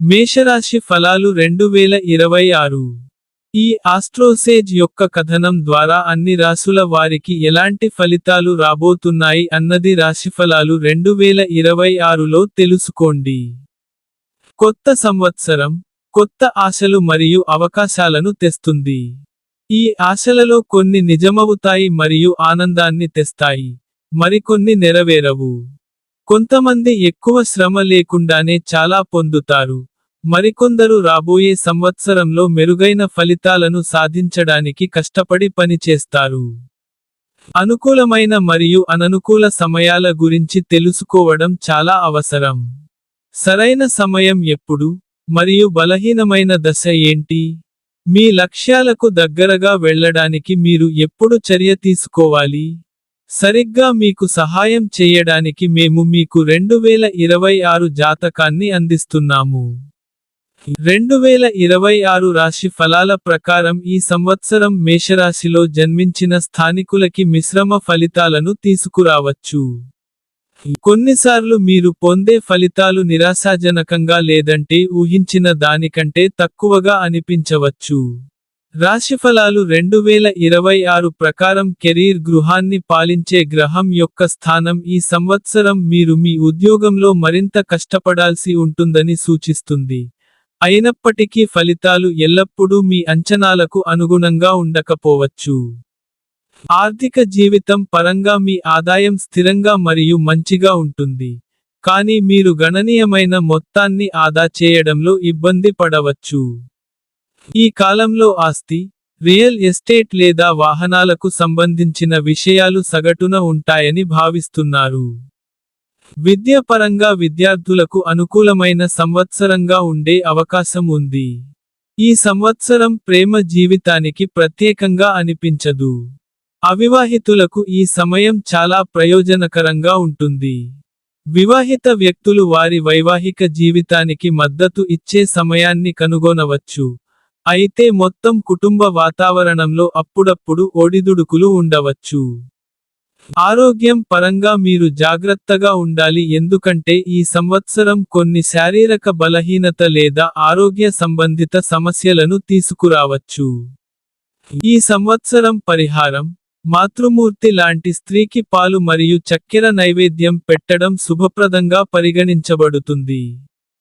మేషరాశి ఫలాలు 2026. ఈ ఆస్ట్రోసేజ్ యొక్క కథనం ద్వారా అన్ని రాసుల వారికి ఎలాంటి ఫలితాలు రాబోతున్నాయి అన్నది రాశిఫలాలు 2026లో తెలుసుకోండి. కొత్త సంవత్సరం కొత్త ఆశలు మరియు అవకాశాలను తెస్తుంది. ఈ ఆశలలో కొన్ని నిజమవుతాయి మరియు ఆనందాన్ని తెస్తాయి. మరికొన్ని నెరవేరవు. కొంతమంది ఎక్కువ శ్రమ లేకుండానే చాలా పొందుతారు. మరికొందరు రాబోయే సంవత్సరంలో మెరుగైన ఫలితాలను సాధించడానికి కష్టపడి పనిచేస్తారు. అనుకూలమైన మరియు అననుకూల సమయాల గురించి తెలుసుకోవడం చాలా అవసరం. సరైన సమయం ఎప్పుడు, మరియు బలహీనమైన దశ ఏంటి? మీ లక్ష్యాలకు దగ్గరగా వెళ్ళడానికి మీరు ఎప్పుడు చర్య తీసుకోవాలి? సరిగ్గా మీకు సహాయం చేయడానికి మేము మీకు 2026 జాతకాన్ని అందిస్తున్నాము. 2026 రాశి ఫలాల ప్రకారం ఈ సంవత్సరం మేషరాశిలో జన్మించిన స్థానికులకి మిశ్రమ ఫలితాలను తీసుకురావచ్చు. కొన్నిసార్లు మీరు పొందే ఫలితాలు నిరాశాజనకంగా లేదంటే ఊహించిన దానికంటే తక్కువగా అనిపించవచ్చు. రాశిఫలాలు 2026 ప్రకారం కెరీర్ గృహాన్ని పాలించే గ్రహం యొక్క స్థానం ఈ సంవత్సరం మీరు మీ ఉద్యోగంలో మరింత కష్టపడాల్సి ఉంటుందని సూచిస్తుంది. అయినప్పటికీ ఫలితాలు ఎల్లప్పుడూ మీ అంచనాలకు అనుగుణంగా ఉండకపోవచ్చు. ఆర్థిక జీవితం పరంగా మీ ఆదాయం స్థిరంగా మరియు మంచిగా ఉంటుంది. కానీ మీరు గణనీయమైన మొత్తాన్ని ఆదా చేయడంలో ఇబ్బంది పడవచ్చు. ఈ కాలంలో ఆస్తి, రియల్ ఎస్టేట్ లేదా వాహనాలకు సంబంధించిన విషయాలు సగటున ఉంటాయని భావిస్తున్నారు. విద్యాపరంగా విద్యార్థులకు అనుకూలమైన సంవత్సరంగా ఉండే అవకాశం ఉంది. ఈ సంవత్సరం ప్రేమ జీవితానికి ప్రత్యేకంగా అనిపించదు. అవివాహితులకు ఈ సమయం చాలా ప్రయోజనకరంగా ఉంటుంది. వివాహిత వ్యక్తులు వారి వైవాహిక జీవితానికి మద్దతు ఇచ్చే సమయాన్ని కనుగొనవచ్చు. అయితే మొత్తం కుటుంబ వాతావరణంలో అప్పుడప్పుడు ఒడిదుడుకులు ఉండవచ్చు. ఆరోగ్యం పరంగా మీరు జాగ్రత్తగా ఉండాలి ఎందుకంటే ఈ సంవత్సరం కొన్ని శారీరక బలహీనత లేదా ఆరోగ్య సంబంధిత సమస్యలను తీసుకురావచ్చు. ఈ సంవత్సరం పరిహారం, మాతృమూర్తి లాంటి స్త్రీకి పాలు మరియు చక్కెర నైవేద్యం పెట్టడం శుభప్రదంగా పరిగణించబడుతుంది.